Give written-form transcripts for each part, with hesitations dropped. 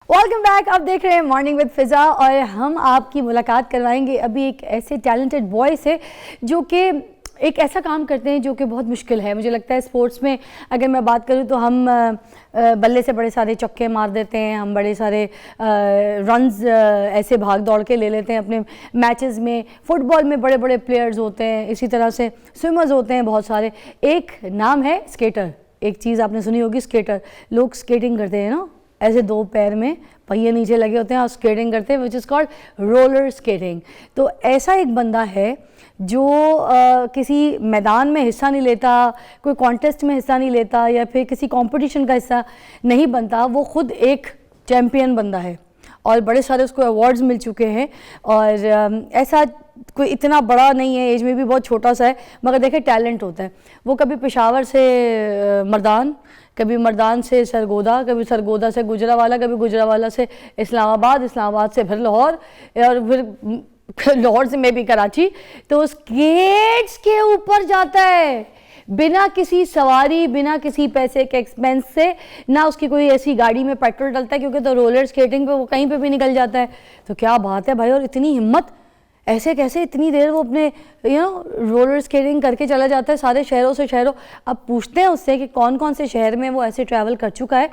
Welcome back. آپ دیکھ رہے ہیں مارننگ ود فضا اور ہم آپ کی ملاقات کروائیں گے ابھی ایک ایسے ٹیلنٹڈ بوائے سے جو کہ ایک ایسا کام کرتے ہیں جو کہ بہت مشکل ہے. مجھے لگتا ہے اسپورٹس میں اگر میں بات کروں تو ہم بلے سے بڑے سارے چکے مار دیتے ہیں, ہم بڑے سارے رنز ایسے بھاگ دوڑ کے لے لیتے ہیں اپنے میچز میں. فٹ بال میں بڑے بڑے پلیئرز ہوتے ہیں, اسی طرح سے سوئمرز ہوتے ہیں بہت سارے. ایک نام ہے اسکیٹر. ایک چیز آپ نے سنی ہوگی اسکیٹر. لوگ اسکیٹنگ کرتے ہیں نا, ایسے دو پیر میں پہیے نیچے لگے ہوتے ہیں اور اسکیٹنگ کرتے ہیں, وچ از کالڈ رولر اسکیٹنگ. تو ایسا ایک بندہ ہے جو کسی میدان میں حصہ نہیں لیتا, کوئی کانٹیسٹ میں حصہ نہیں لیتا یا پھر کسی کمپٹیشن کا حصہ نہیں بنتا. وہ خود ایک چیمپئن بندہ ہے اور بڑے سارے اس کو ایوارڈز مل چکے ہیں. اور ایسا کوئی اتنا بڑا نہیں ہے, ایج میں بھی بہت چھوٹا سا ہے, مگر دیکھیں ٹیلنٹ ہوتا ہے. وہ کبھی پشاور سے مردان, کبھی مردان سے سرگودا, کبھی سرگودا سے گجرانوالہ, کبھی گجرانوالہ سے اسلام آباد, اسلام آباد سے پھر لاہور, اور پھر لاہور سے میں بھی کراچی. تو اس گیٹس کے اوپر جاتا ہے بنا کسی سواری, بنا کسی پیسے کے ایکسپینس سے. نہ اس کی کوئی ایسی گاڑی میں پیٹرول ڈلتا ہے کیونکہ تو رولر اسکیٹنگ پہ وہ کہیں پہ بھی نکل جاتا ہے. تو کیا بات ہے بھائی, اور اتنی ہمت, ایسے کیسے اتنی دیر وہ اپنے رولر اسکیٹنگ کر کے چلا جاتا ہے سارے شہروں سے شہروں. اب پوچھتے ہیں اس سے کہ کون کون سے شہر میں وہ ایسے ٹریول کر چکا ہے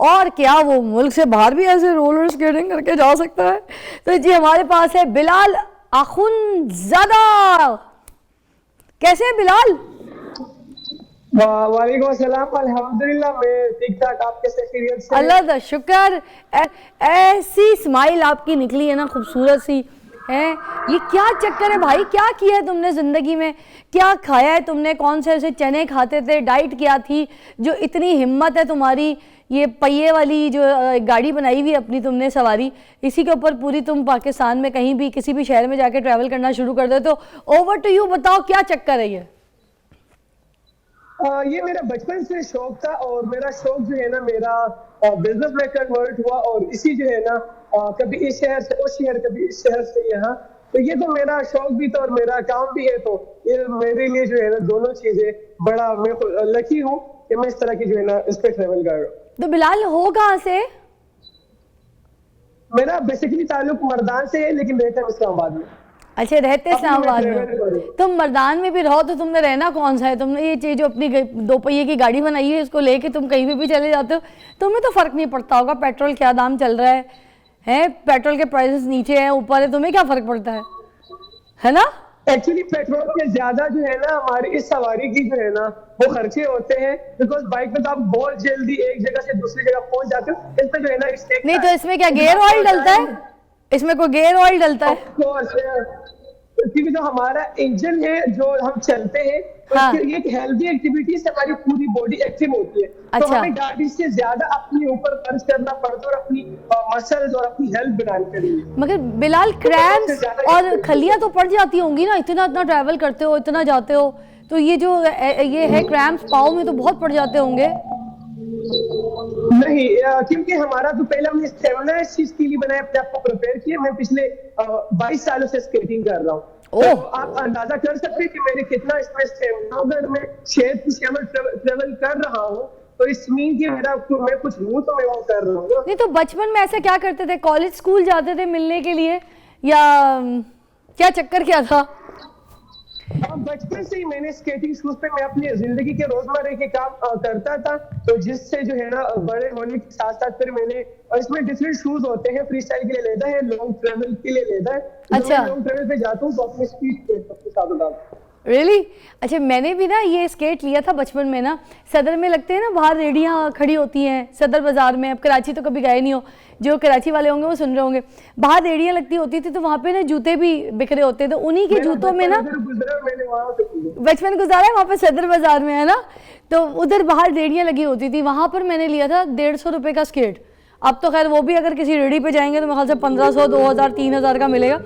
اور کیا وہ ملک سے باہر بھی ایسے رولر اسکیٹنگ کر کے جا سکتا ہے. تو جی ہمارے پاس ہے بلال اخونزادہ. کیسے ہیں بلال؟ وعلیکم السلام. الحمدللہ میں ٹھیک ٹھاک. آپ کیسے خیریت سے؟ اللہ کا شکر. ایسی اسمائل آپ کی نکلی ہے نا, خوبصورت سی ہے. یہ کیا چکر ہے بھائی, کیا کیا ہے تم نے زندگی میں, کیا کھایا ہے تم نے, کون سے ایسے چنے کھاتے تھے, ڈائٹ کیا تھی جو اتنی ہمت ہے تمہاری. یہ پہیے والی جو گاڑی بنائی ہوئی اپنی تم نے سواری, اسی کے اوپر پوری تم پاکستان میں کہیں بھی کسی بھی شہر میں جا کے ٹریول کرنا شروع کر دے. تو اوور ٹو یو, بتاؤ کیا چکر ہے یہ؟ یہ میرا بچپن سے شوق تھا اور میرا شوق جو ہے نا میرا بزنس میں کنورٹ ہوا, اور اسی جو ہے نا کبھی اس شہر سے اس شہر, کبھی اس شہر سے یہاں. تو یہ تو میرا شوق بھی تھا اور میرا کام بھی ہے. تو یہ میرے لیے جو ہے نا دونوں چیزیں بڑا میں لکی ہوں کہ میں اس طرح کی جو ہے نا اس پہ ٹریول کر رہا ہوں. تو بلال ہو کہاں سے؟ میرا بیسیکلی تعلق مردان سے ہے لیکن رہتا ہے اسلام آباد میں. اچھا, رہتے اسلام آباد میں. تم مردان میں بھی رہو تو تم نے رہنا کون سا ہے؟ تم نے یہ چیز جو اپنی دو پہیے کی گاڑی بنائی ہے اس کو لے کے تم کہیں بھی چلے جاتے ہو. تمہیں تو فرق نہیں پڑتا ہوگا پیٹرول کیا دام چل رہا ہے, پیٹرول کے پرائسز نیچے ہیں اوپر ہے, تمہیں کیا فرق پڑتا ہے نا؟ ایکچولی پیٹرول کے زیادہ جو ہے نا ہماری اس سواری کی جو ہے نا وہ خرچے ہوتے ہیں, بیکاز بائک میں تو آپ بہت جلدی ایک جگہ سے دوسری جگہ پہنچ جاتے ہو. اس میں جو ہے نا نہیں تو اس میں کیا گیئر آئل ڈلتا ہے؟ اس میں کوئی گیئر آئل ڈلتا ہے؟ کیونکہ جو ہمارا انجن ہے جو ہم چلتے ہیں یہ ایک ہیلدی ایکٹیویٹی سے ہماری پوری باڈی ایکٹیو ہوتی ہے. تو ہمیں گاڑی سے زیادہ اپنے اوپر خرچ کرنا پڑتا ہے اور اپنی مسلز اور اپنی ہیلتھ بنانے کے لیے. مگر بلال کریمپس اور کھلیاں تو پڑ جاتی ہوں گی نا, اتنا ٹریول کرتے ہو, اتنا جاتے ہو, تو یہ جو یہ ہے کریمپس پاؤں میں تو بہت پڑ جاتے ہوں گے. نہیں, کیونکہ ہمارا تو پہلے ہم نے اسٹیمنا اس چیز کے لیے بنایا, اپنے آپ کو پریپیئر کیا. میں پچھلے 22 سالوں سے اسکیٹنگ کر رہا ہوں. تو آپ اندازہ کر سکتے ہیں کہ میرے کتنا اس میں اسٹیمنا. اگر میں شہر کی ٹریول کر رہا ہوں تو اس مین کہ میں کچھ ہوں تو میں وہ کر رہا ہوں. نہیں تو بچپن میں ایسے کیا کرتے تھے, کالج اسکول جاتے تھے ملنے کے لیے یا کیا چکر کیا تھا؟ بچپن سے ہی میں نے اسکیٹنگ شوز پہ میں اپنی زندگی کے روزمرہ کے کام کرتا تھا. تو جس سے جو ہے نا بڑے ہونے کے ساتھ ساتھ پھر میں نے اس میں ڈفرینٹ شوز ہوتے ہیں, فری اسٹائل کے لیے لیتا ہے, لانگ ٹریول کے لیے لیتا ہے. اچھا, لانگ ٹریول پہ جاتا ہوں تو اپنی اسپیڈ پہ سب کے ساتھ اڑاتا ہوں. ریئلی؟ اچھا, میں نے بھی نا یہ اسکیٹ لیا تھا بچپن میں نا, صدر میں لگتے ہیں نا باہر ریڑیاں کھڑی ہوتی ہیں صدر بازار میں. اب کراچی تو کبھی گئے نہیں ہو, جو کراچی والے ہوں گے وہ سن رہے ہوں گے. باہر ریڑیاں لگتی ہوتی تھی تو وہاں پہ نا جوتے بھی بکھرے ہوتے تھے, انہی کے جوتوں میں نا بچپن گزارا ہے وہاں پہ صدر بازار میں ہے نا. تو ادھر باہر ریڑیاں لگی ہوتی تھی, وہاں پر میں نے لیا تھا 150 روپے کا اسکیٹ. اب تو خیر وہ بھی اگر کسی ریڑھی پہ جائیں گے تو میرے خیال سے 1500 2000 3000 کا ملے گا,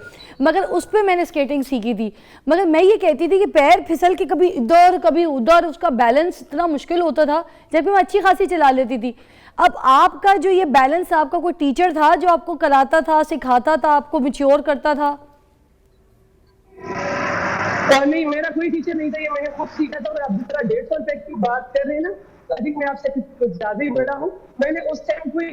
مگر اس پہ میں نے اسکیٹنگ سیکھی تھی. مگر میں یہ کہتی تھی کہ پیر پھسل کے کبھی ادھر کبھی ادھر, اس کا بیلنس اتنا مشکل ہوتا تھا جبکہ میں اچھی خاصی چلا لیتی تھی. اب آپ کا جو یہ بیلنس, آپ کا کوئی ٹیچر تھا جو آپ کو کراتا تھا, سکھاتا تھا, آپ کو میچور کرتا تھا؟ نہیں, میرا کوئی ٹیچر نہیں تھا, یہ میں نے خود سیکھا تھا. اور اب جس طرح 150 روپے کی بات کر رہے ہیں نا, میں آپ سے کچھ زیادہ ہی بڑا ہوں. میں نے اس ٹائم کوئی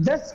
10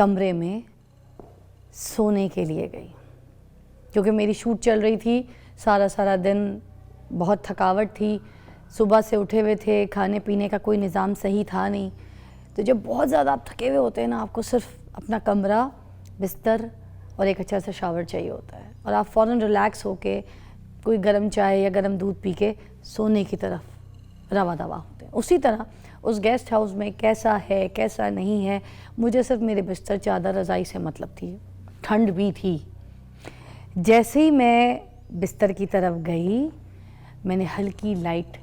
کمرے میں سونے کے لیے گئی، کیونکہ میری شوٹ چل رہی تھی، سارا دن بہت تھکاوٹ تھی، صبح سے اٹھے ہوئے تھے، کھانے پینے کا کوئی نظام صحیح تھا نہیں. تو جب بہت زیادہ آپ تھکے ہوئے ہوتے ہیں نا، آپ کو صرف اپنا کمرہ، بستر اور ایک اچھا سا شاور چاہیے ہوتا ہے، اور آپ فوراً ریلیکس ہو کے کوئی گرم چائے یا گرم دودھ پی کے سونے کی طرف رواں دواں ہوتے ہیں. اسی طرح اس گیسٹ ہاؤس میں کیسا ہے کیسا نہیں ہے، مجھے صرف میرے بستر چادر رضائی سے مطلب تھی. ٹھنڈ بھی تھی. جیسے ہی میں بستر کی طرف گئی، میں نے ہلکی لائٹ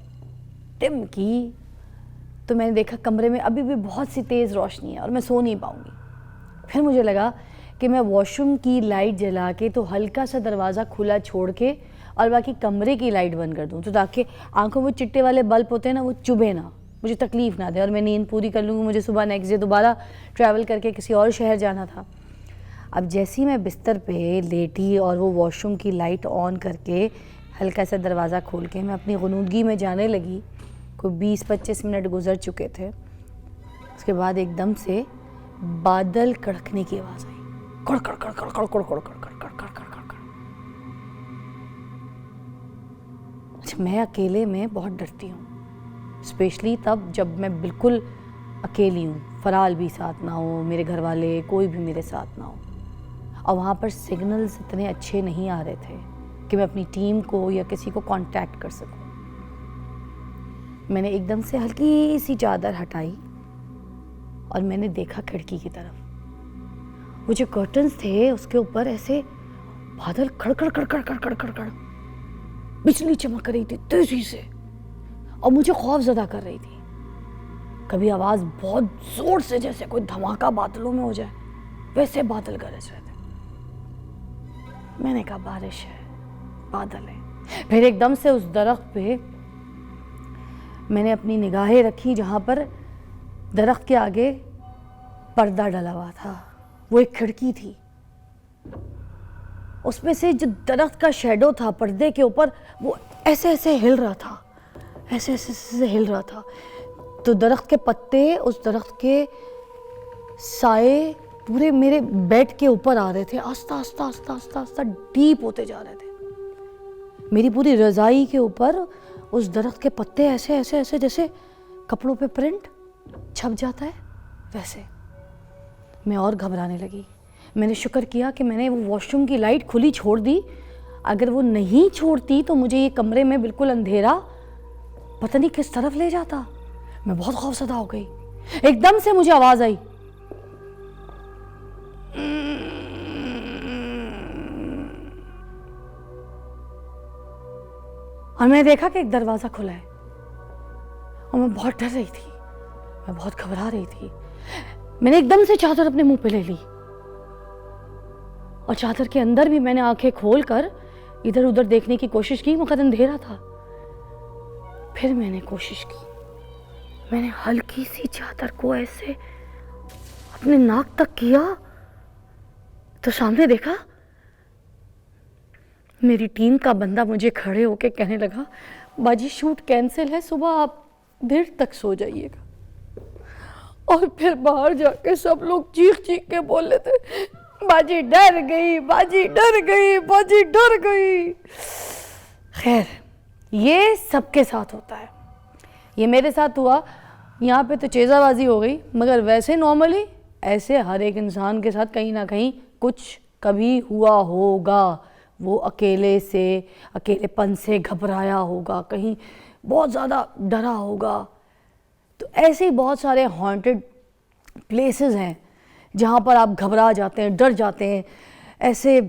ڈم کی تو میں نے دیکھا کمرے میں ابھی بھی بہت سی تیز روشنی ہے اور میں سو نہیں پاؤں گی. پھر مجھے لگا کہ میں واش روم کی لائٹ جلا کے تو ہلکا سا دروازہ کھلا چھوڑ کے اور باقی کمرے کی لائٹ بند کر دوں، تو تاکہ آنکھوں میں چٹے والے بلب ہوتے ہیں نا، وہ چبھے نہ، مجھے تکلیف نہ دے، اور میں نیند پوری کر لوں گی. مجھے صبح نیکسٹ ڈے دوبارہ ٹریول کر کے کسی اور شہر جانا تھا. اب جیسے ہی میں بستر پہ لیٹی اور وہ واش روم کی لائٹ آن کر کے ہلکا سا دروازہ کھول کے میں اپنی غنودگی میں جانے لگی، کوئی 20-25 منٹ گزر چکے تھے. اس کے بعد ایک دم سے بادل کڑکنے کی آواز آئی، کڑ کڑ کڑ کڑ کڑ کڑ کڑ کڑ کڑ کڑ کڑ کڑ کڑ. میں اکیلے میں بہت ڈرتی ہوں، اسپیشلی تب جب میں بالکل اکیلی ہوں، فرال بھی ساتھ نہ ہو، میرے گھر والے کوئی بھی میرے ساتھ نہ ہو. اور وہاں پر سگنلز اتنے اچھے نہیں آ رہے تھے کہ میں اپنی ٹیم کو یا کسی کو کانٹیکٹ کر سکوں. میں نے ایک دم سے ہلکی سی چادر ہٹائی اور میں نے دیکھا کھڑکی کی طرف. وہ جو کرٹنز تھے اس کے اوپر ایسے بادل کڑ کڑ کڑ کڑ کڑ کڑ کڑ کڑ، بجلی چمک رہی تھی تیزی سے اور مجھے خوف زدہ کر رہی تھی. کبھی آواز بہت زور سے جیسے کوئی دھماکہ بادلوں میں ہو جائے ویسے بادل گرج رہے تھے. میں نے کہا بارش ہے، بادل ہے. پھر ایک دم سے اس درخت پہ میں نے اپنی نگاہیں رکھی جہاں پر درخت کے آگے پردہ ڈلا ہوا تھا. وہ ایک کھڑکی تھی، اس میں سے جو درخت کا شیڈو تھا پردے کے اوپر وہ ایسے ایسے ہل رہا تھا، ایسے ایسے ہل رہا تھا. تو درخت کے پتے، اس درخت کے سائے پورے میرے بیڈ کے اوپر آ رہے تھے، آہستہ آہستہ آہستہ آہستہ آہستہ ڈیپ ہوتے جا رہے تھے. میری پوری رضائی کے اوپر اس درخت کے پتے ایسے ایسے ایسے جیسے کپڑوں پہ پرنٹ چھپ جاتا ہے ویسے. میں اور گھبرانے لگی. میں نے شکر کیا کہ میں نے وہ واش روم کی لائٹ کھلی چھوڑ دی. اگر وہ نہیں چھوڑتی تو مجھے یہ کمرے میں بالکل اندھیرا پتہ نہیں کس طرف لے جاتا. میں بہت خوفزدہ ہو گئی. ایک دم سے مجھے آواز آئی، اور میں نے دیکھا کہ ایک دروازہ کھلا ہے اور میں بہت ڈر رہی تھی، میں بہت گھبرا رہی تھی. میں نے ایک دم سے چادر اپنے منہ پہ لے لی اور چادر کے اندر بھی میں نے آنکھیں کھول کر ادھر ادھر دیکھنے کی کوشش کی مگر اندھیرا تھا. پھر میں نے کوشش کی، میں نے ہلکی سی چادر کو ایسے اپنے ناک تک کیا تو سامنے دیکھا میری ٹیم کا بندہ مجھے کھڑے ہو کے کہنے لگا، باجی شوٹ کینسل ہے، صبح آپ دیر تک سو جائیے گا. اور پھر باہر جا کے سب لوگ چیخ چیخ کے بول رہے تھے، باجی ڈر گئی، باجی ڈر گئی، باجی ڈر گئی. خیر یہ سب کے ساتھ ہوتا ہے، یہ میرے ساتھ ہوا. یہاں پہ تو چیزہ بازی ہو گئی، مگر ویسے نارملی ایسے ہر ایک انسان کے ساتھ کہیں نہ کہیں کچھ کبھی ہوا ہوگا. وہ اکیلے پن سے گھبرایا ہوگا، کہیں بہت زیادہ ڈرا ہوگا. تو ایسے ہی بہت سارے ہانٹڈ پلیسز ہیں جہاں پر آپ گھبرا جاتے ہیں، ڈر جاتے ہیں. ایسے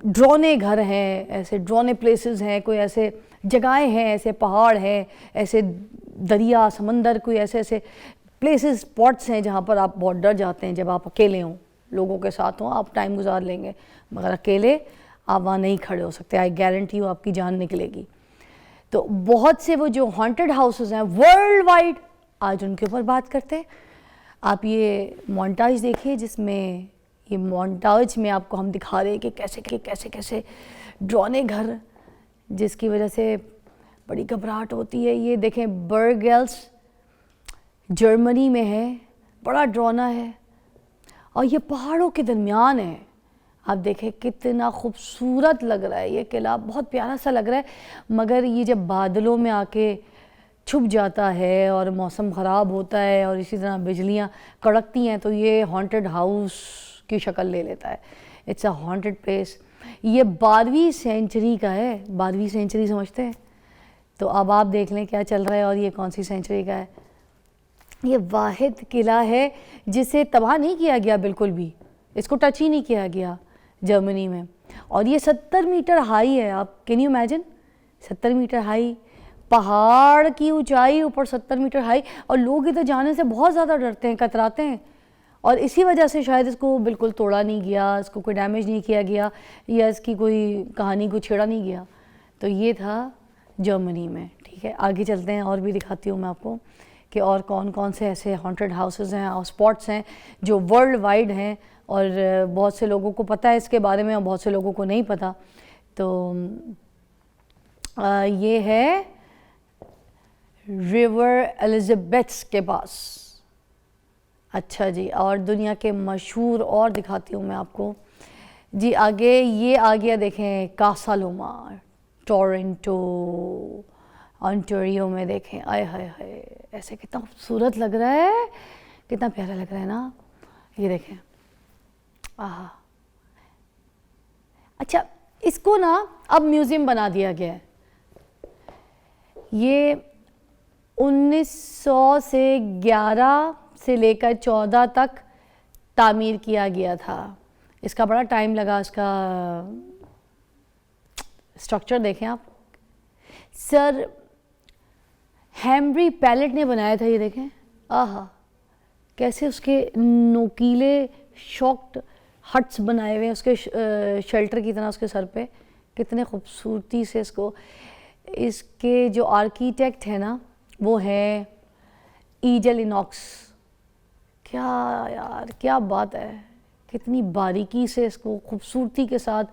ڈرونے گھر ہیں، ایسے ڈرونے پلیسز ہیں، کوئی ایسے جگہیں ہیں، ایسے پہاڑ ہیں، ایسے دریا سمندر، کوئی ایسے پلیسز اسپاٹس ہیں جہاں پر آپ بہت ڈر جاتے ہیں. جب آپ اکیلے ہوں، لوگوں کے ساتھ ہوں آپ ٹائم گزار لیں گے، مگر اکیلے آپ وہاں نہیں کھڑے ہو سکتے. آئی گارنٹی ہوں آپ کی جان نکلے گی. تو بہت سے وہ جو ہانٹڈ ہاؤسز ہیں ورلڈ وائڈ، آج ان کے اوپر بات کرتے ہیں. آپ یہ مونٹاج دیکھیے جس میں یہ مونٹاج میں آپ کو ہم دکھا رہے ہیں کہ کیسے ڈرونے گھر جس کی وجہ سے بڑی گھبراہٹ ہوتی ہے. یہ دیکھیں برگیلس جرمنی میں ہے، بڑا ڈرونا ہے. اور یہ پہاڑوں کے درمیان ہے. آپ دیکھیں کتنا خوبصورت لگ رہا ہے یہ قلعہ, بہت پیارا سا لگ رہا ہے, مگر یہ جب بادلوں میں آ کے چھپ جاتا ہے اور موسم خراب ہوتا ہے اور اسی طرح بجلیاں کڑکتی ہیں تو یہ ہانٹڈ ہاؤس کی شکل لے لیتا ہے. It's a haunted place. یہ 12ویں سینچری کا ہے, 12ویں سینچری سمجھتے ہیں؟ تو اب آپ دیکھ لیں کیا چل رہا ہے اور یہ کون سی سینچری کا ہے. یہ واحد قلعہ ہے جسے تباہ نہیں کیا گیا بالکل بھی, اس کو ٹچ ہی نہیں کیا گیا جرمنی میں, اور یہ 70 میٹر ہائی ہے. آپ can you imagine 70 metre high, پہاڑ کی اونچائی اوپر 70 میٹر ہائی, اور لوگ ادھر جانے سے بہت زیادہ ڈرتے ہیں, کتراتے ہیں, اور اسی وجہ سے شاید اس کو بالکل توڑا نہیں گیا, اس کو کوئی ڈیمیج نہیں کیا گیا, یا اس کی کوئی کہانی کو چھیڑا نہیں گیا. تو یہ تھا جرمنی میں. ٹھیک ہے, آگے چلتے ہیں اور بھی دکھاتی ہوں میں آپ کو کہ اور کون کون سے ایسے ہانٹڈ ہاؤسز ہیں اور اسپاٹس ہیں جو ورلڈ وائڈ ہیں, اور بہت سے لوگوں کو پتہ ہے اس کے بارے میں اور بہت سے لوگوں کو نہیں پتہ. تو یہ ہے ریور الزبیتھس کے پاس. اچھا جی, اور دنیا کے مشہور اور دکھاتی ہوں میں آپ کو جی. آگے یہ آ گیا دیکھیں کاسا لوما, ٹورنٹو, انٹیریو میں. دیکھیں آئے ہائے ہائے, ایسے کتنا خوبصورت لگ رہا ہے, کتنا پیارا لگ رہا ہے نا. یہ دیکھیں, آہا. اچھا, اس کو نا اب میوزیم بنا دیا گیا ہے. یہ 1900 سے 11 سے لے کر 14 تک تعمیر کیا گیا تھا. اس کا بڑا ٹائم لگا. اس کا اسٹرکچر دیکھیں آپ, سر ہیمری پیلٹ نے بنایا تھا. یہ دیکھیں, آہا, کیسے اس کے نوکیلے شاکڈ ہٹس بنائے ہوئے ہیں اس کے شیلٹر کی طرح اس کے سر پہ, کتنے خوبصورتی سے اس کو. اس کے جو آرکیٹیکٹ ہے نا وہ ہے ایجل اناکس. کیا یار, کیا بات ہے, کتنی باریکی سے اس کو خوبصورتی کے ساتھ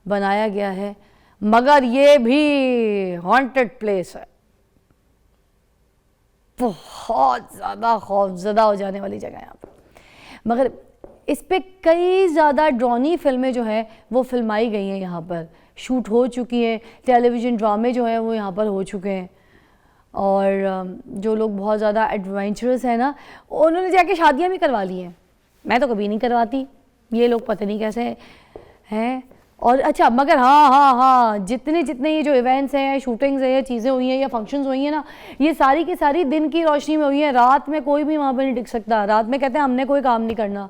بنایا گیا ہے. مگر یہ بھی ہانٹڈ پلیس ہے, بہت زیادہ خوفزدہ ہو جانے والی جگہ ہے یہاں پر. مگر اس پہ کئی زیادہ ڈرانی فلمیں جو ہیں وہ فلمائی گئی ہیں, یہاں پر شوٹ ہو چکی ہیں. ٹیلی ویژن ڈرامے جو ہیں وہ یہاں پر ہو چکے ہیں. اور جو لوگ بہت زیادہ ایڈونچرس ہیں نا, انہوں نے جا کے شادیاں بھی کروا لی ہیں. میں تو کبھی نہیں کرواتی, یہ لوگ پتہ نہیں کیسے ہیں. اور اچھا, مگر ہاں جتنے یہ جو ایونٹس ہیں, شوٹنگز ہیں, یا چیزیں ہوئی ہیں, یا فنکشنز ہوئی ہیں نا, یہ ساری کی ساری دن کی روشنی میں ہوئی ہیں. رات میں کوئی بھی وہاں پہ نہیں ٹک سکتا. رات میں کہتے ہیں ہم نے کوئی کام نہیں کرنا.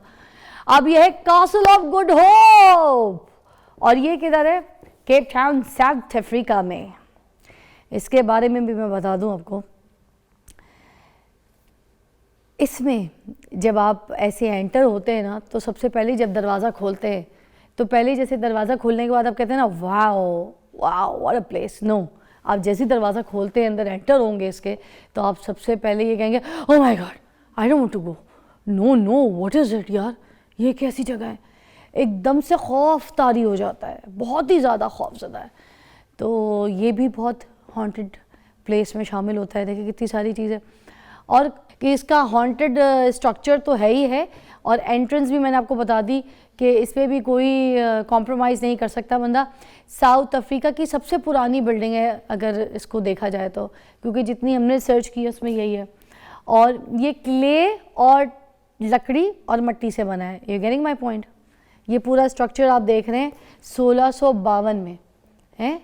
اب یہ ہے کاسل آف گڈ ہوپ, اور یہ کدھر ہے؟ کیپ ٹاؤن, ساؤتھ افریقہ میں. اس کے بارے میں بھی میں بتا دوں آپ کو. اس میں جب آپ ایسے انٹر ہوتے ہیں نا تو سب سے پہلے جب دروازہ کھولتے ہیں تو پہلے جیسے دروازہ کھولنے کے بعد آپ کہتے ہیں نا واو واٹ اے پلیس. نو, آپ جیسے دروازہ کھولتے ہیں اندر انٹر ہوں گے اس کے, تو آپ سب سے پہلے یہ کہیں گے oh my God I don't want to go. No what is it یار, یہ کیسی جگہ ہے. ایک دم سے خوف طاری ہو جاتا ہے, بہت ہی زیادہ خوف زدہ ہے. تو یہ بھی بہت ہانٹڈ پلیس میں شامل ہوتا ہے. دیکھیں کتنی ساری چیزیں, اور کہ اس کا ہانٹڈ اسٹرکچر تو ہے ہی ہے, اور انٹرنس بھی میں نے آپ کو بتا دی کہ اس پہ بھی کوئی کمپرومائز نہیں کر سکتا بندہ. ساؤتھ افریقہ کی سب سے پرانی بلڈنگ ہے اگر اس کو دیکھا جائے تو, کیونکہ جتنی ہم نے سرچ کی اس میں یہی ہے. اور یہ کلے اور لکڑی اور مٹی سے بنا ہے. You getting my point. یہ پورا اسٹرکچر آپ دیکھ رہے ہیں 1652 میں ہے.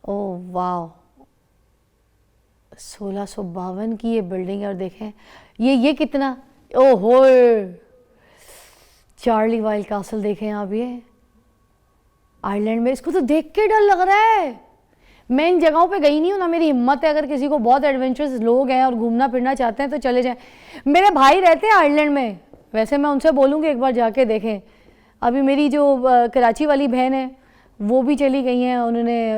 او واو, 1652 کی یہ بلڈنگ ہے. اور دیکھیں یہ کتنا, او ہوئے, چارلی وائل کاسل دیکھیں آپ, یہ آئرلینڈ میں. اس کو تو دیکھ کے ڈر لگ رہا ہے. میں ان جگہوں پہ گئی نہیں ہوں نا, میری ہمت ہے. اگر کسی کو بہت ایڈونچرس لوگ ہیں اور گھومنا پھرنا چاہتے ہیں تو چلے جائیں. میرے بھائی رہتے ہیں آئرلینڈ میں, ویسے میں ان سے بولوں گی ایک بار جا کے دیکھیں. ابھی میری جو کراچی والی بہن ہے وہ بھی چلی گئی ہیں, انہوں نے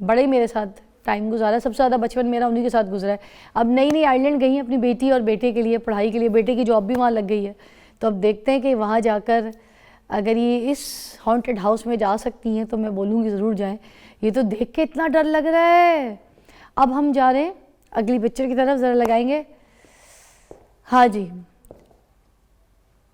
بڑے ہی میرے ساتھ ٹائم گزارا. سب سے زیادہ بچپن میرا انہی کے ساتھ گزرا ہے. اب نئی آئرلینڈ گئی ہیں اپنی بیٹی اور بیٹے کے لیے, پڑھائی کے لیے. بیٹے کی جاب بھی وہاں لگ گئی ہے. تو اب دیکھتے ہیں کہ وہاں جا کر اگر یہ اس ہانٹڈ ہاؤس میں جا سکتی ہیں تو میں بولوں گی ضرور جائیں. یہ تو دیکھ کے اتنا ڈر لگ رہا ہے. اب ہم جا رہے ہیں, اگلی پکچر کی طرف ذرا لگائیں گے. ہاں جی,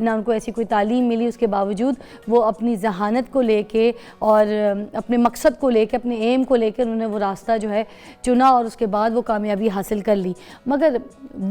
نہ ان کو ایسی کوئی تعلیم ملی, اس کے باوجود وہ اپنی ذہانت کو لے کے اور اپنے مقصد کو لے کے, اپنے ایم کو لے کے انہوں نے وہ راستہ جو ہے چنا اور اس کے بعد وہ کامیابی حاصل کر لی. مگر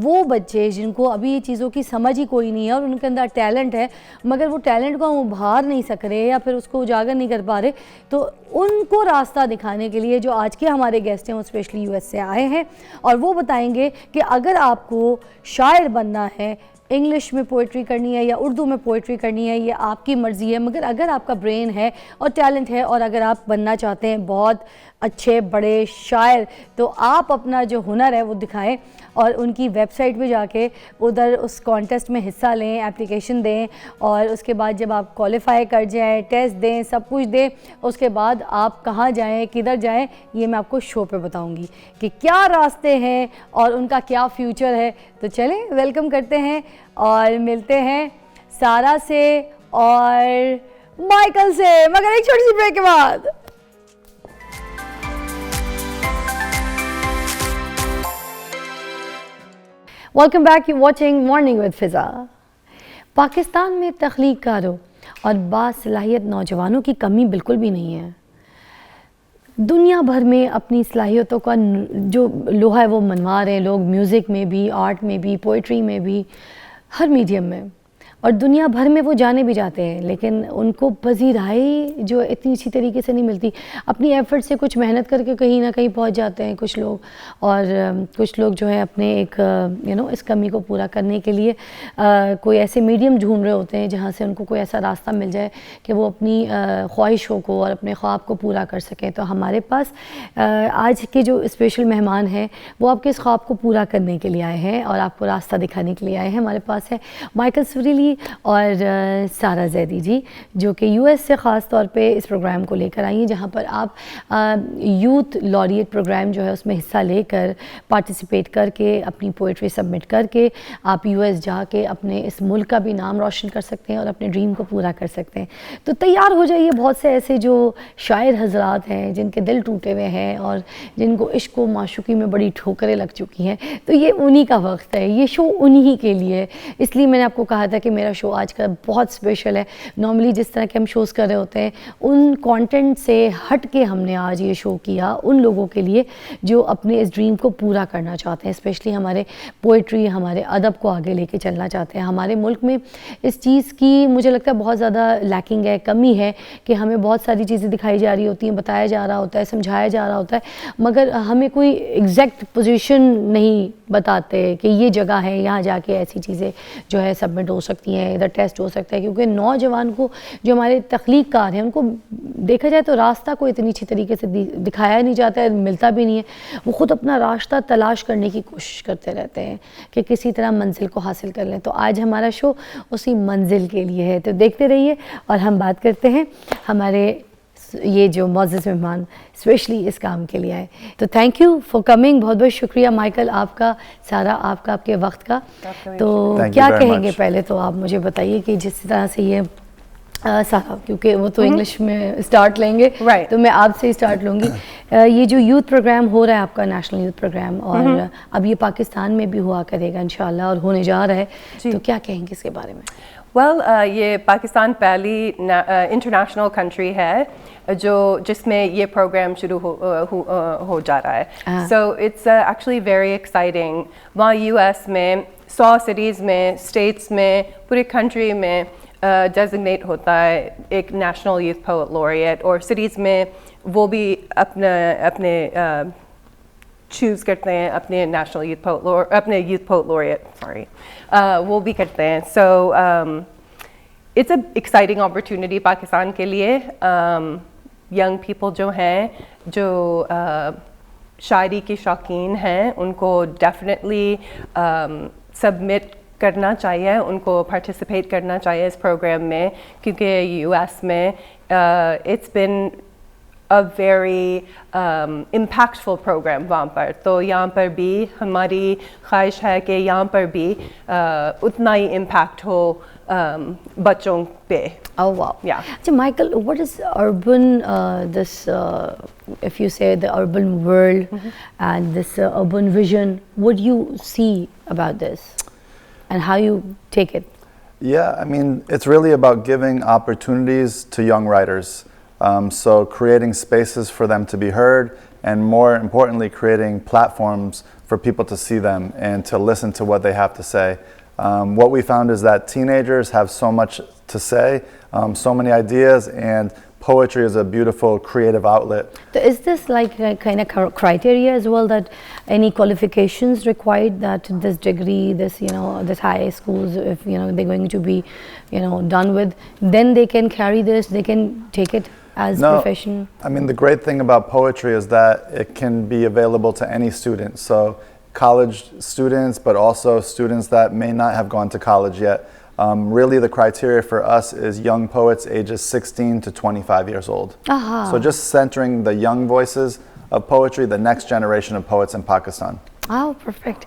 وہ بچے جن کو ابھی یہ چیزوں کی سمجھ ہی کوئی نہیں ہے اور ان کے اندر ٹیلنٹ ہے مگر وہ ٹیلنٹ کو ہم ابھار نہیں سک رہے یا پھر اس کو اجاگر نہیں کر پا رہے, تو ان کو راستہ دکھانے کے لیے جو آج کے ہمارے گیسٹ ہیں وہ اسپیشلی US سے آئے ہیں اور وہ بتائیں گے کہ اگر آپ کو شاعر بننا ہے, انگلش میں پوئٹری کرنی ہے یا اردو میں پوئٹری کرنی ہے, یہ آپ کی مرضی ہے, مگر اگر آپ کا برین ہے اور ٹیلنٹ ہے اور اگر آپ بننا چاہتے ہیں بہت اچھے بڑے شاعر, تو آپ اپنا جو ہنر ہے وہ دکھائیں اور ان کی ویب سائٹ پہ جا کے ادھر اس کانٹیسٹ میں حصہ لیں, اپلیکیشن دیں اور اس کے بعد جب آپ کوالیفائی کر جائیں, ٹیسٹ دیں, سب کچھ دیں, اس کے بعد آپ کہاں جائیں, کدھر جائیں, یہ میں آپ کو شو پہ بتاؤں گی کہ کیا راستے ہیں اور ان کا کیا فیوچر ہے. تو چلیں ویلکم کرتے ہیں اور ملتے ہیں سارا سے اور مائیکل سے, مگر ایک چھوٹی سی بریک کے بعد. Welcome back, you watching morning with فضا. پاکستان میں تخلیق کاروں اور باصلاحیت نوجوانوں کی کمی بالکل بھی نہیں ہے. دنیا بھر میں اپنی صلاحیتوں کا جو لوہا ہے وہ منوا رہے ہیں لوگ, میوزک میں بھی, آرٹ میں بھی, پوئٹری میں بھی, ہر میڈیم میں, اور دنیا بھر میں وہ جانے بھی جاتے ہیں لیکن ان کو پذیرائی جو اتنی اچھی طریقے سے نہیں ملتی. اپنی ایفرٹ سے کچھ محنت کر کے کہیں نہ کہیں پہنچ جاتے ہیں کچھ لوگ, اور کچھ لوگ جو ہے اپنے ایک اس کمی کو پورا کرنے کے لیے کوئی ایسے میڈیم ڈھونڈ رہے ہوتے ہیں جہاں سے ان کو کوئی ایسا راستہ مل جائے کہ وہ اپنی خواہشوں کو اور اپنے خواب کو پورا کر سکیں. تو ہمارے پاس آج کے جو اسپیشل مہمان ہیں وہ آپ کے اس خواب کو پورا کرنے کے لیے آئے ہیں اور آپ کو راستہ دکھانے کے لیے آئے ہیں. ہمارے پاس ہے مائیکل سوریلی اور سارا زیدی جی, جو کہ US سے خاص طور پہ اس پروگرام کو لے کر آئی ہیں جہاں پر آپ یوتھ لوریٹ پروگرام جو ہے اس میں حصہ لے کر پارٹیسپیٹ کر کے اپنی پوئٹری سبمٹ کر کے آپ US جا کے اپنے اس ملک کا بھی نام روشن کر سکتے ہیں اور اپنے ڈریم کو پورا کر سکتے ہیں. تو تیار ہو جائیے, بہت سے ایسے جو شاعر حضرات ہیں جن کے دل ٹوٹے ہوئے ہیں اور جن کو عشق و معشوقی میں بڑی ٹھوکریں لگ چکی ہیں, تو یہ انہی کا وقت ہے, یہ شو انہی کے لیے ہے. اس لیے میں نے آپ کو کہا تھا کہ میرا شو آج کا بہت اسپیشل ہے. نارملی جس طرح کے ہم شوز کر رہے ہوتے ہیں ان کانٹینٹ سے ہٹ کے ہم نے آج یہ شو کیا ان لوگوں کے لیے جو اپنے اس ڈریم کو پورا کرنا چاہتے ہیں, اسپیشلی ہمارے پوئٹری ہمارے ادب کو آگے لے کے چلنا چاہتے ہیں. ہمارے ملک میں اس چیز کی مجھے لگتا ہے بہت زیادہ لیکنگ ہے, کمی ہے کہ ہمیں بہت ساری چیزیں دکھائی جا رہی ہوتی ہیں, بتایا جا رہا ہوتا ہے, سمجھایا جا رہا ہوتا ہے, مگر ہمیں کوئی ایگزیکٹ پوزیشن نہیں بتاتے کہ یہ جگہ ہے یہاں جا کے ایسی چیزیں جو ہے سبمٹ ہو سکتی ہیں, ادھر ٹیسٹ ہو سکتا ہے. کیونکہ نوجوان کو جو ہمارے تخلیق کار ہیں ان کو دیکھا جائے تو راستہ کوئی اتنی اچھی طریقے سے دکھایا نہیں جاتا ہے, ملتا بھی نہیں ہے. وہ خود اپنا راستہ تلاش کرنے کی کوشش کرتے رہتے ہیں کہ کسی طرح منزل کو حاصل کر لیں. تو آج ہمارا شو اسی منزل کے لیے ہے, تو دیکھتے رہیے. اور ہم بات کرتے ہیں ہمارے یہ جو معزز مہمان اسپیشلی اس کام کے لیے آئے. تو تھینک یو فار کمنگ, بہت بہت شکریہ مائیکل آپ کا, سارا آپ کا, آپ کے وقت کا. تو کیا کہیں گے پہلے تو آپ مجھے بتائیے کہ جس طرح سے یہ سارا, کیونکہ وہ تو انگلش میں اسٹارٹ لیں گے تو میں آپ سے اسٹارٹ لوں گی. یہ جو یوتھ پروگرام ہو رہا ہے آپ کا, نیشنل یوتھ پروگرام, اور اب یہ پاکستان میں بھی ہوا کرے گا انشاءاللہ اور ہونے جا رہا ہے, تو کیا کہیں گے اس کے بارے میں؟ یہ پاکستان پہلی انٹرنیشنل کنٹری ہے جس میں یہ پروگرام شروع ہو جا رہا ہے. So it's actually very exciting. وہاں US میں 100 سٹیز میں, اسٹیٹس میں, پوری کنٹری میں ڈیزگنیٹ ہوتا ہے ایک نیشنل یوتھ پوئٹ لوریٹ, اور سٹیز میں وہ بھی اپنے چوز کرتے ہیں اپنے نیشنل یوتھ پوئٹ, اپنے یوتھ پوئٹ لوریٹ وہ بھی کرتے ہیں. So it's a exciting opportunity Pakistan کے لیے. ینگ پیپل جو ہیں جو شاعری کے شوقین ہیں ان کو ڈیفینیٹلی سبمٹ کرنا چاہیے, ان کو پارٹیسپیٹ کرنا چاہیے اس پروگرام میں, کیونکہ US میں it's been a very impactful program وہاں پر. تو یہاں پر بھی ہماری خواہش ہے کہ یہاں پر بھی اتنا ہی امپیکٹ ہو بچوں پہ. Oh wow. Yeah. So Michael, what is urban this if you say the urban world and this urban vision, what do you see about this and how you take it? Yeah, I mean, it's really about giving opportunities to young writers. So creating spaces for them to be heard, and more importantly, creating platforms for people to see them and to listen to what they have to say. What we found is that teenagers have so much to say, so many ideas, and poetry is a beautiful creative outlet. So is this like a kind of criteria as well, that any qualifications required, that this degree, this, you know, this high schools, if, you know, they're going to be, you know, done with, then they can carry this, they can take it as profession? I mean, the great thing about poetry is that it can be available to any student. So college students, but also students that may not have gone to college yet. Really, the criteria for us is young poets ages 16 to 25 years old. So just centering the young voices of poetry, the next generation of poets in Pakistan. Oh, perfect.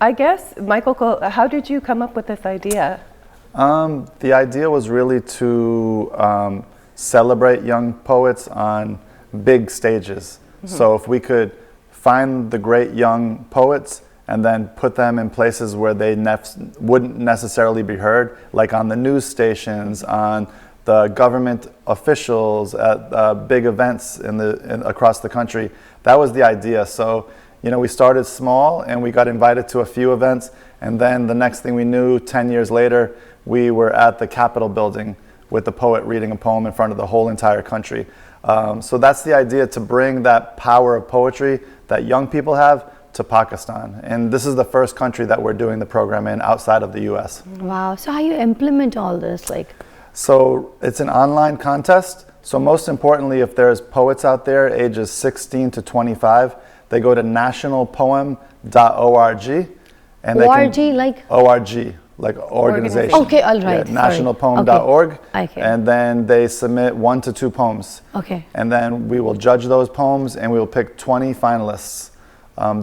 I guess, Michael, how did you come up with this idea? The idea was really to celebrate young poets on big stages. So if we could find the great young poets and then put them in places where they wouldn't necessarily be heard, like on the news stations, on the government officials, at big events across the country. That was the idea. So, you know, we started small and we got invited to a few events, and then the next thing we knew, 10 years later, we were at the Capitol building with the poet reading a poem in front of the whole entire country. So that's the idea, to bring that power of poetry that young people have to Pakistan. And this is the first country that we're doing the program in outside of the US. Wow. So how you implement all this, like? So it's an online contest. So most importantly, if there's poets out there ages 16 to 25, they go to nationalpoem.org, and they ORG, can, like? ORG, like organization. Okay, all right. Yeah, nationalpoem.org. Okay. And then they submit 1 to 2 poems. Okay. And then we will judge those poems, and we will pick 20 finalists.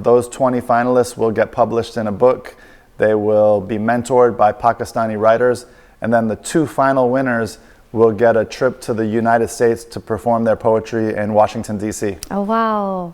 Those 20 finalists will get published in a book. They will be mentored by Pakistani writers. And then the 2 final winners will get a trip to the United States to perform their poetry in Washington, D.C. Oh, wow.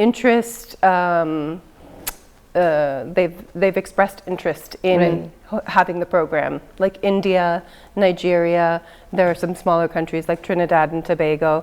interest, they've expressed interest in having the program, like India, Nigeria. There are some smaller countries like Trinidad and Tobago.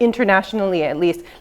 internationally at least,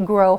grow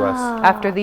US. After the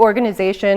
organization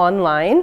online.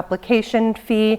application fee.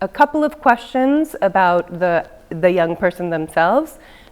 a couple of questions about the young person themselves.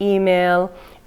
email,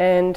And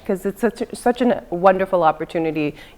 because it's such a wonderful opportunity.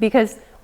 because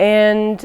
And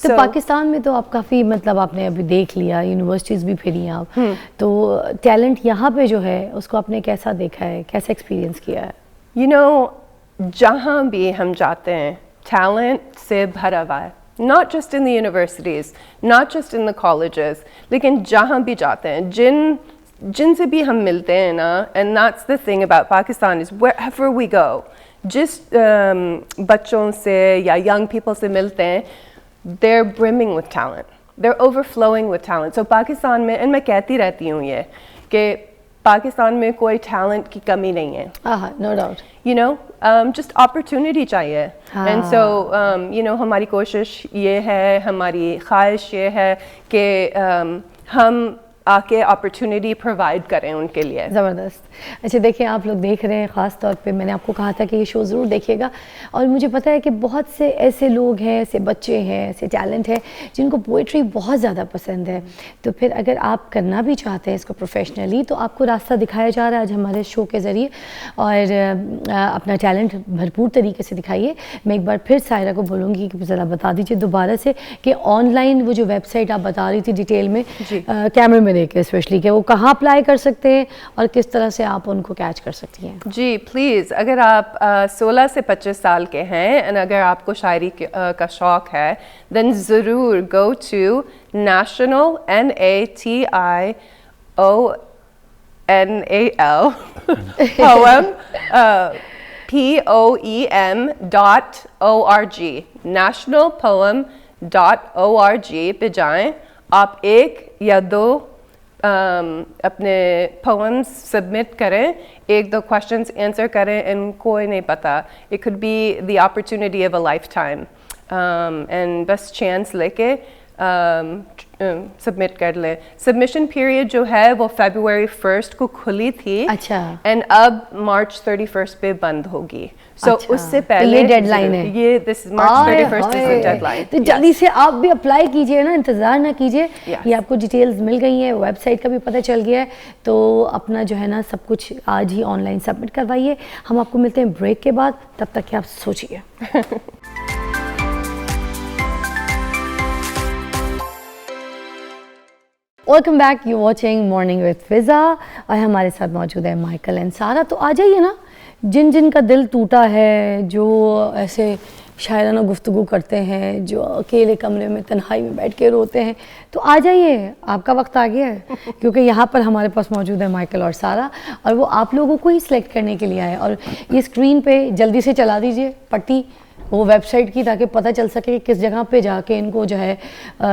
تو پاکستان میں تو آپ کافی مطلب آپ نے ابھی دیکھ لیا, یونیورسٹیز بھی پھری آپ, تو ٹیلنٹ یہاں پہ جو ہے اس کو آپ نے کیسا دیکھا ہے, کیسا ایکسپیرینس کیا ہے؟ You know, جہاں بھی ہم جاتے ہیں ٹیلنٹ سے بھرا ہوا ہے, not just in the universities, not just in the colleges, لیکن جہاں بھی جاتے ہیں, جن سے بھی ہم ملتے ہیں نا, and that's the thing about Pakistan is wherever we go, جس بچوں سے یا young people سے ملتے ہیں, they're brimming with talent, they're overflowing with talent. So Pakistan میں, and میں کہتی رہتی ہوں یہ کہ پاکستان میں کوئی ٹیلنٹ کی کمی نہیں ہے. No doubt. You know, just opportunity چاہیے. And so, you know, ہماری کوشش یہ ہے, ہماری خواہش یہ ہے کہ ہم آ کے اپرچونیٹی پرووائڈ کریں ان کے لیے. زبردست. اچھا دیکھیں, آپ لوگ دیکھ رہے ہیں, خاص طور پہ میں نے آپ کو کہا تھا کہ یہ شو ضرور دیکھیے گا, اور مجھے پتہ ہے کہ بہت سے ایسے لوگ ہیں, ایسے بچے ہیں, ایسے ٹیلنٹ ہیں جن کو پوئٹری بہت زیادہ پسند ہے. تو پھر اگر آپ کرنا بھی چاہتے ہیں اس کو پروفیشنلی, تو آپ کو راستہ دکھایا جا رہا ہے آج ہمارے شو کے ذریعے, اور اپنا ٹیلنٹ بھرپور طریقے سے دکھائیے. میں ایک بار پھر سائرہ کو بولوں گی کہ ذرا بتا دیجیے دوبارہ سے کہ آن لائن وہ جو ویب سائٹ آپ بتا رہی تھی ڈیٹیل میں, کیمرے میں دیکھ کے اسپیشلی, کہ وہ کہاں اپلائی کر سکتے ہیں اور کس طرح سے آپ ان کو کیچ کر سکتی ہیں. جی پلیز, اگر آپ 16 سے 25 سال کے ہیں and اگر آپ کو شاعری کا شوق ہے, then ضرور go to National NATIONAL poem POEM.org, nationalpoem.org پہ جائیں. آپ ایک یا دو اپنے پوئمس سبمٹ کریں, ایک دو کوشچنس آنسر کریں, ان کوئی نہیں پتا, it could be the opportunity of a lifetime, and بس چانس لے کے سبمٹ کر لیں. سبمیشن پیریڈ جو ہے وہ February 1st کو کھلی تھی, اچھا, اینڈ اب March 31st پہ بند ہوگی. سو اس سے پہلے یہ ڈیڈ لائن ہے, یہ دس March 31st is the deadline. تو جلدی سے آپ بھی اپلائی کیجئے نا, انتظار نہ کیجئے. یہ آپ کو ڈیٹیلز مل گئی ہیں, ویب سائٹ کا بھی پتہ چل گیا ہے, تو اپنا جو ہے نا سب کچھ آج ہی آن لائن سبمٹ کروائیے. ہم آپ کو ملتے ہیں بریک کے بعد, تب تک کہ آپ سوچیے. Welcome back, you watching morning with فضا, اور ہمارے ساتھ موجود ہے مائیکل اینڈ سارہ. تو آ جائیے نا, جن کا دل ٹوٹا ہے, جو ایسے شاعرانہ گفتگو کرتے ہیں, جو اکیلے کمرے میں تنہائی میں بیٹھ کے روتے ہیں, تو آ جائیے, آپ کا وقت آ گیا ہے, کیونکہ یہاں پر ہمارے پاس موجود ہے مائیکل اور سارہ, اور وہ آپ لوگوں کو ہی سلیکٹ کرنے کے لیے آئے. اور یہ اسکرین پہ جلدی سے چلا دیجیے پٹی وہ ویب سائٹ کی, تاکہ پتہ چل سکے کہ کس جگہ پہ جا کے ان کو جو ہے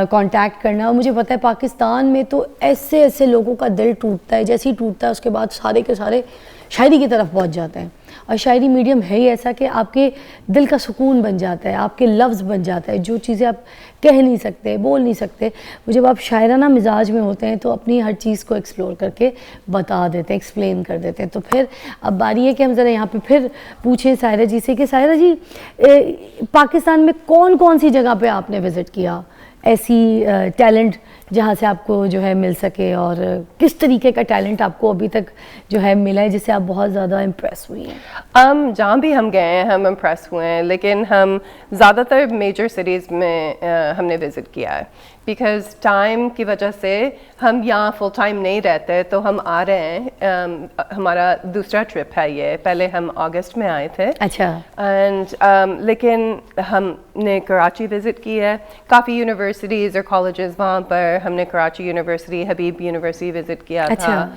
کانٹیکٹ کرنا. اور مجھے پتہ ہے پاکستان میں تو ایسے لوگوں کا دل ٹوٹتا ہے, جیسے ہی ٹوٹتا ہے اس کے بعد سارے کے سارے شاعری کی طرف پہنچ جاتے ہیں. اور شاعری میڈیم ہے ہی ایسا کہ آپ کے دل کا سکون بن جاتا ہے, آپ کے لفظ بن جاتا ہے, جو چیزیں آپ کہہ نہیں سکتے, بول نہیں سکتے, وہ جب آپ شاعرانہ مزاج میں ہوتے ہیں تو اپنی ہر چیز کو ایکسپلور کر کے بتا دیتے ہیں, ایکسپلین کر دیتے ہیں. تو پھر اب باری ہے کہ ہم ذرا یہاں پہ پھر پوچھیں سائرہ جی سے کہ سائرہ جی, پاکستان میں کون سی جگہ پہ آپ نے وزٹ کیا, ایسی ٹیلنٹ جہاں سے آپ کو جو ہے مل سکے, اور کس طریقے کا ٹیلنٹ آپ کو ابھی تک جو ہے ملا ہے جس سے آپ بہت زیادہ امپریس ہوئی ہیں؟ جہاں بھی ہم گئے ہیں ہم امپریس ہوئے ہیں, لیکن ہم زیادہ تر میجر سٹیز میں ہم نے وزٹ کیا ہے, بیکاز ٹائم کی وجہ سے ہم یہاں فل ٹائم نہیں رہتے, تو ہم آ رہے ہیں. ہمارا دوسرا ٹرپ ہے یہ, پہلے ہم اگست میں آئے تھے. اچھا. اینڈ لیکن ہم نے کراچی وزٹ کی ہے, کافی یونیورسٹیز اور کالجز وہاں پر. ہم نے کراچی یونیورسٹی, حبیب یونیورسٹی وزٹ کیا تھا.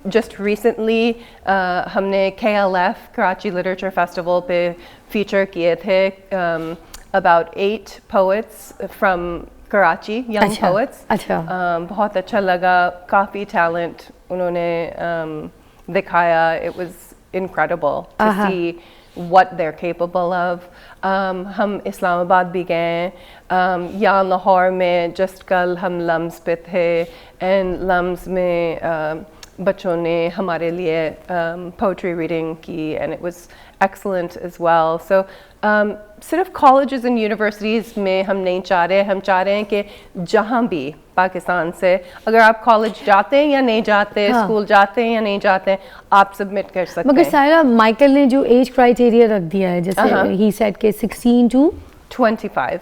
جسٹ ریسنٹلی ہم نے KLF کراچی لٹریچر فیسٹیول پہ فیچر کیے تھے about 8 poets from Karachi, young poets. بہت اچھا لگا, کافی ٹیلنٹ انہوں نے دکھایا. It was incredible to see what they're capable of. ہم اسلام آباد بھی گئے, یا لاہور میں جسٹ کل ہم لمز پہ تھے, اینڈ لمز میں بچوں نے ہمارے لیے poetry reading کی, and it was excellent as well. So صرف colleges and universities میں ہم نہیں چاہ رہے, ہم چاہ رہے ہیں کہ جہاں بھی پاکستان سے, اگر آپ کالج جاتے ہیں یا نہیں جاتے, اسکول جاتے ہیں یا نہیں جاتے, آپ سبمٹ کر سکتے ہیں. مگر سائرہ, مائیکل نے جو ایج کرائٹیریا رکھ دیا ہے, جیسے ہی سیٹ کہ 16 to 25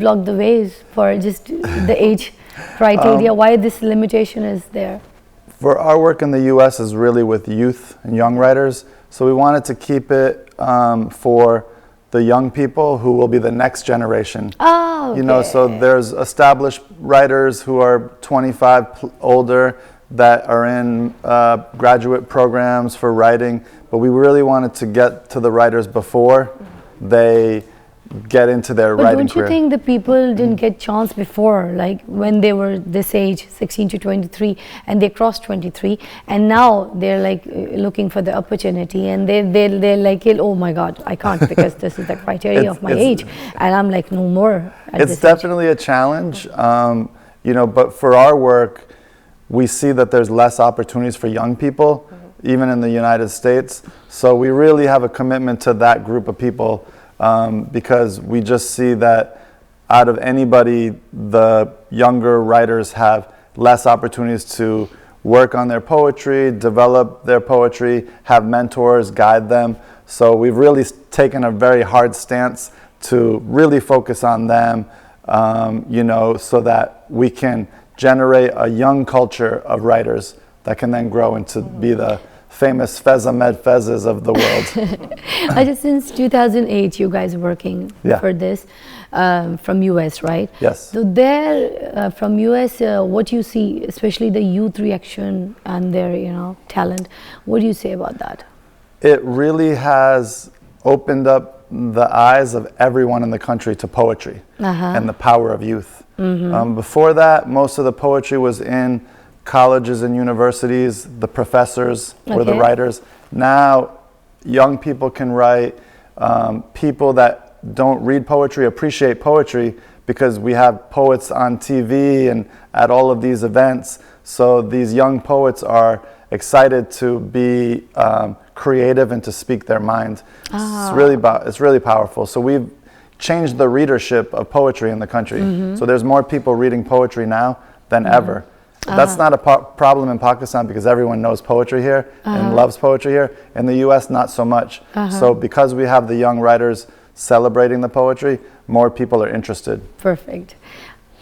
block the ways for just the age criteria? Why this limitation is there? For our work in the U.S. is really with youth and young writers, so we wanted to keep it for the young people who will be the next generation. Oh, okay. So there's established writers who are 25 older that are in graduate programs for writing, but we really wanted to get to the writers before they get into their But writing don't you career. think the people didn't get chance before, like when they were this age, 16 to 23, and they crossed 23, and now they're like looking for the opportunity, and they're like, oh my God, I can't because this is the criteria of my age, and I'm like, no more. At It's this age. definitely a challenge, but for our work, we see that there's less opportunities for young people, even in the United States. So we really have a commitment to that group of people. Because we just see that out of anybody, the younger writers have less opportunities to work on their poetry, develop their poetry, have mentors, guide them. So we've really taken a very hard stance to really focus on them, so that we can generate a young culture of writers that can then grow into be the famous Fez Ahmed Fezes of the world. Since 2008, you guys are working Yeah. for this from US, right? Yes. So there, from US, what you see, especially the youth reaction and their, talent, what do you say about that? It really has opened up the eyes of everyone in the country to poetry and the power of youth. Before that, most of the poetry was in colleges and universities, the professors were the writers. Now, young people can write. People that don't read poetry appreciate poetry because we have poets on TV and at all of these events. So these young poets are excited to be creative and to speak their mind. It's really powerful. So we've changed the readership of poetry in the country. So there's more people reading poetry now than ever. That's not a problem in Pakistan because everyone knows poetry here and loves poetry here. In the US, not so much. So because we have the young writers celebrating the poetry, more people are interested. Perfect.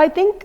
I think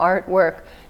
artwork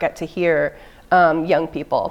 get to hear young people.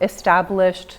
established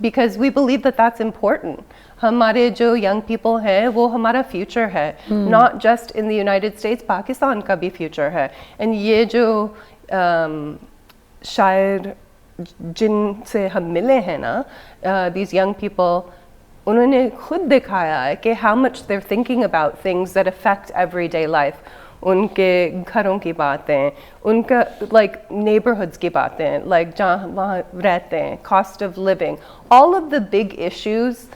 because we believe that that's important. ہمارے جو young people ہیں وہ ہمارا future ہے, not just in the United States, Pakistan کا بھی future ہے. And یہ جو شاعر جن سے ہم ملے ہیں نا, دیز ینگ پیپل, انہوں نے خود دکھایا ہے کہ how much they are thinking about things that affect every day life. ان کے گھروں کی باتیں, ان کا لائک نیبرہڈس کی باتیں, لائک جہاں وہاں رہتے ہیں, cost of living, all of the big issues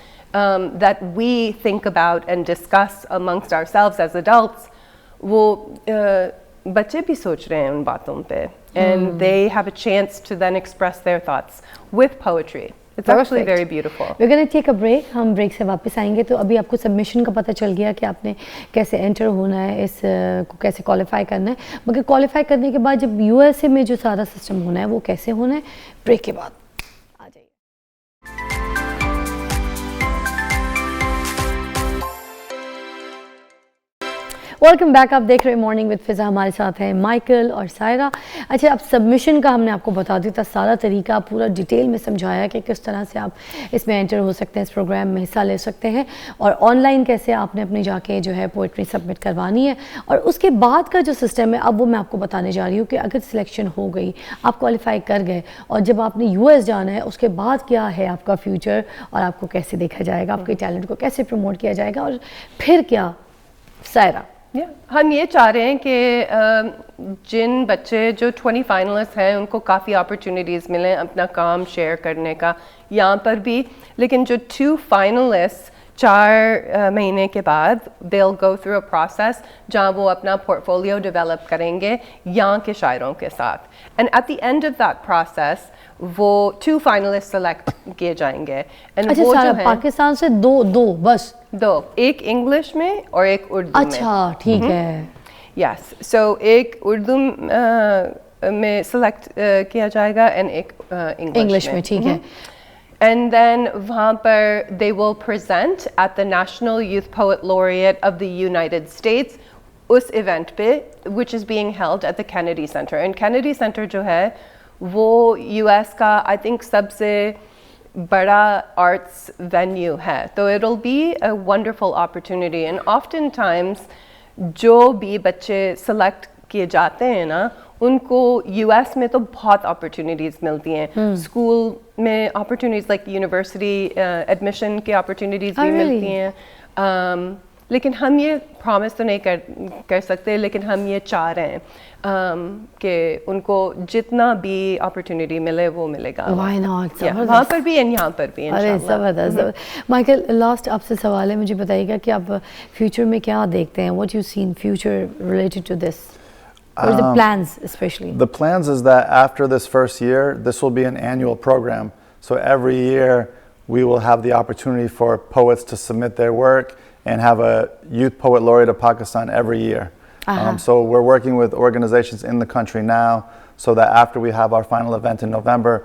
that we think about and discuss amongst ourselves as adults, وہ بچے بھی سوچ رہے ہیں ان باتوں پہ, and they have a chance to then express their thoughts with poetry. It's actually very beautiful. We're going to take a break. ہم break سے واپس آئیں گے. تو ابھی آپ کو سبمیشن کا پتہ چل گیا کہ آپ نے کیسے انٹر ہونا ہے, اس کو کیسے کوالیفائی کرنا ہے, مگر کوالیفائی کرنے کے بعد جب یو ایس اے میں جو سارا سسٹم ہونا ہے وہ کیسے ہونا ہے, بریک کے بعد آ جائیے. Welcome back. آپ دیکھ رہے ہیں مارننگ وتھ فضا, ہمارے ساتھ ہیں مائیکل اور سائرہ. اچھا, اب سبمیشن کا ہم نے آپ کو بتا دیا تھا سارا طریقہ, پورا ڈیٹیل میں سمجھایا کہ کس طرح سے آپ اس میں انٹر ہو سکتے ہیں, اس پروگرام میں حصہ لے سکتے ہیں, اور آن لائن کیسے آپ نے اپنے جا کے جو ہے پوئٹری سبمٹ کروانی ہے. اور اس کے بعد کا جو سسٹم ہے اب وہ میں آپ کو بتانے جا رہی ہوں کہ اگر سلیکشن ہو گئی, آپ کوالیفائی کر گئے, اور جب آپ نے یو ایس جانا ہے اس کے بعد کیا ہے آپ کا فیوچر, اور آپ کو کیسے دیکھا جائے گا, آپ کے ٹیلنٹ کو کیسے پروموٹ کیا جائے گا, اور پھر کیا. سائرہ, ہم یہ چاہ رہے ہیں کہ جن بچے جو 20 فائنلسٹ ہیں ان کو کافی اپرچونیٹیز ملیں اپنا کام شیئر کرنے کا یہاں پر بھی, لیکن جو 2 فائنلسٹ 4 مہینے کے بعد they'll go through a process جہاں وہ اپنا پورٹفولیو ڈیولپ کریں گے یہاں کے شاعروں کے ساتھ, and at the end of that process وہ 2 فائنلسٹ سلیکٹ کیے جائیں گے. اچھا سارا, پاکستان سے دو بس, 2, ایک انگلش میں اور ایک اردو میں. اچھا ٹھیک ہے. یس, سو ایک اردو میں سلیکٹ کیا جائے گا اینڈ ایک انگلش میں. ٹھیک ہے. And then وہاں پر they will present at the National Youth Poet Laureate of the United States اس ایونٹ پہ which is being held at the Kennedy Center. And Kennedy Center جو ہے وہ یو ایس کا I think سب سے بڑا arts venue ہے, تو it will be a wonderful opportunity. And often times جو بھی بچے سلیکٹ کیے جاتے ہیں نا ان کو یو ایس میں تو بہت اپرچونیٹیز ملتی ہیں, اسکول میں اپرچونیٹیز لائک یونیورسٹی ایڈمیشن کی اپرچونیٹیز بھی ملتی ہیں. لیکن ہم یہ پرومس تو نہیں کر سکتے, لیکن ہم یہ چاہ رہے ہیں کہ ان کو جتنا بھی اپرچونیٹی ملے وہ ملے گا. وہاں پر بھی and یہاں پر بھی. زبردست. مائیکل, لاسٹ آپ سے سوال ہے, مجھے بتائیے گا کہ آپ فیوچر میں کیا دیکھتے ہیں, what you see in future related to this? What are the plans especially? The plans is that after this first year, this will be an annual program. So every year we will have the opportunity for poets to submit their work and have a Youth Poet Laureate of Pakistan every year. So we're working with organizations in the country now so that after we have our final event in November,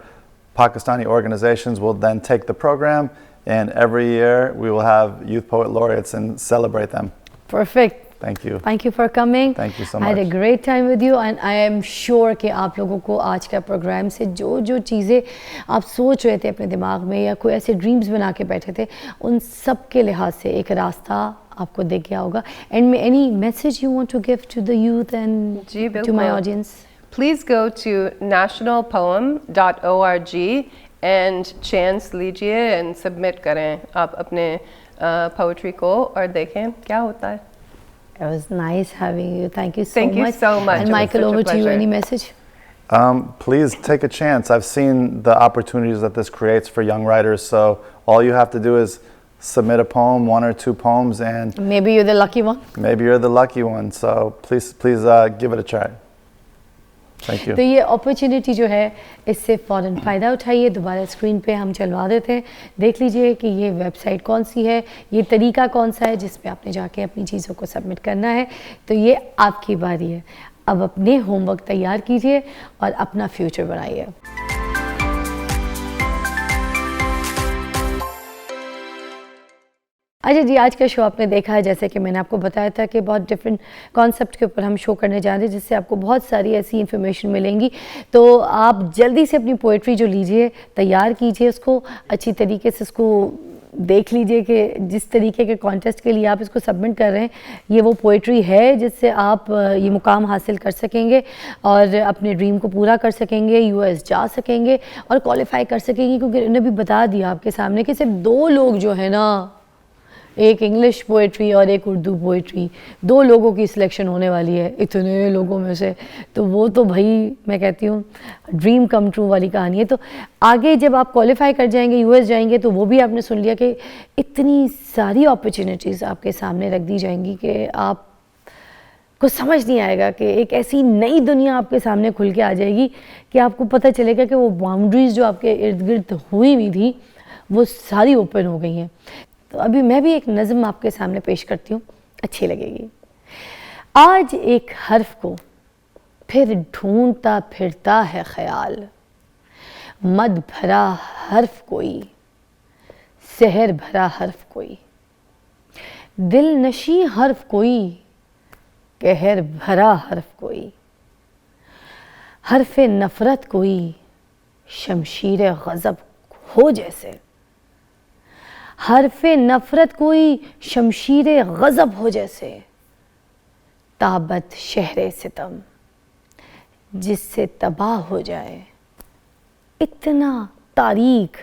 Pakistani organizations will then take the program, and every year we will have Youth Poet Laureates and celebrate them. Perfect. Thank you. Thank you for coming. Thank you so much. I had a great time with you, and I am sure کہ آپ لوگوں کو آج کا programme سے جو چیزیں آپ سوچ رہے تھے اپنے دماغ میں یا کوئی ایسے ڈریمز بنا کے بیٹھے تھے, ان سب کے لحاظ سے ایک راستہ آپ کو دیکھ گیا ہوگا. اینڈ میں any message you want to give to the youth and to my audience? Please go to nationalpoem.org and chance لیجیے and submit کریں آپ اپنے poetry کو اور دیکھیں کیا ہوتا ہے. It was nice having you. Thank you so much. Thank you so much. And Michael, over to you. Any message? Please take a chance. I've seen the opportunities that this creates for young writers. So all you have to do is submit a poem, 1 or 2 poems, and maybe you're the lucky one. Maybe you're the lucky one. So please give it a try. Thank you. تو یہ opportunity جو ہے اس سے فوراً فائدہ اٹھائیے. دوبارہ screen پہ ہم چلوا دیتے ہیں, دیکھ لیجئے کہ یہ ویب سائٹ کون سی ہے, یہ طریقہ کون سا ہے جس پہ آپ نے جا کے اپنی چیزوں کو سبمٹ کرنا ہے. تو یہ آپ کی باری ہے. اب اپنے ہوم ورک تیار کیجئے اور اپنا فیوچر بنائیے. اچھا جی, آج کا شو آپ نے دیکھا ہے, جیسے کہ میں نے آپ کو بتایا تھا کہ بہت ڈفرینٹ کانسیپٹ کے اوپر ہم شو کرنے جا رہے ہیں, جس سے آپ کو بہت ساری ایسی انفارمیشن ملیں گی. تو آپ جلدی سے اپنی پوئٹری جو لیجئے, تیار کیجئے, اس کو اچھی طریقے سے اس کو دیکھ لیجئے کہ جس طریقے کے کانٹیسٹ کے لیے آپ اس کو سبمٹ کر رہے ہیں یہ وہ پوئٹری ہے جس سے آپ یہ مقام حاصل کر سکیں گے اور اپنے ڈریم کو پورا کر سکیں گے, یو ایس جا سکیں گے اور کوالیفائی کر سکیں گے, کیونکہ انہوں نے بھی بتا دیا آپ کے سامنے کہ صرف 2 لوگ جو ہیں نا, ایک انگلش پوئٹری اور ایک اردو پوئٹری, 2 لوگوں کی سلیکشن ہونے والی ہے اتنے لوگوں میں سے. تو وہ تو بھائی میں کہتی ہوں ڈریم کم ٹرو والی کہانی ہے. تو آگے جب آپ کوالیفائی کر جائیں گے, یو ایس جائیں گے, تو وہ بھی آپ نے سن لیا کہ اتنی ساری اپرچونیٹیز آپ کے سامنے رکھ دی جائیں گی کہ آپ کو سمجھ نہیں آئے گا, کہ ایک ایسی نئی دنیا آپ کے سامنے کھل کے آ جائے گی کہ آپ کو پتہ چلے گا کہ وہ باؤنڈریز جو آپ کے ارد گرد ہوئی ہوئی تھی وہ ساری اوپن ہو گئی ہیں. تو ابھی میں بھی ایک نظم آپ کے سامنے پیش کرتی ہوں, اچھی لگے گی. آج ایک حرف کو پھر ڈھونڈتا پھرتا ہے خیال, مد بھرا حرف کوئی, سحر بھرا حرف کوئی, دل نشیں حرف کوئی, قہر بھرا حرف کوئی, حرف نفرت کوئی, شمشیر غضب ہو جیسے, حرف نفرت کوئی شمشیر غضب ہو جیسے, تابت شہر ستم جس سے تباہ ہو جائے, اتنا تاریک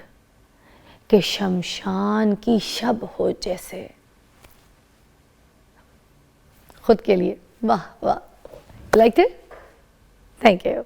کہ شمشان کی شب ہو جیسے. خود کے لیے واہ واہ, لائک اٹ, تھینک یو.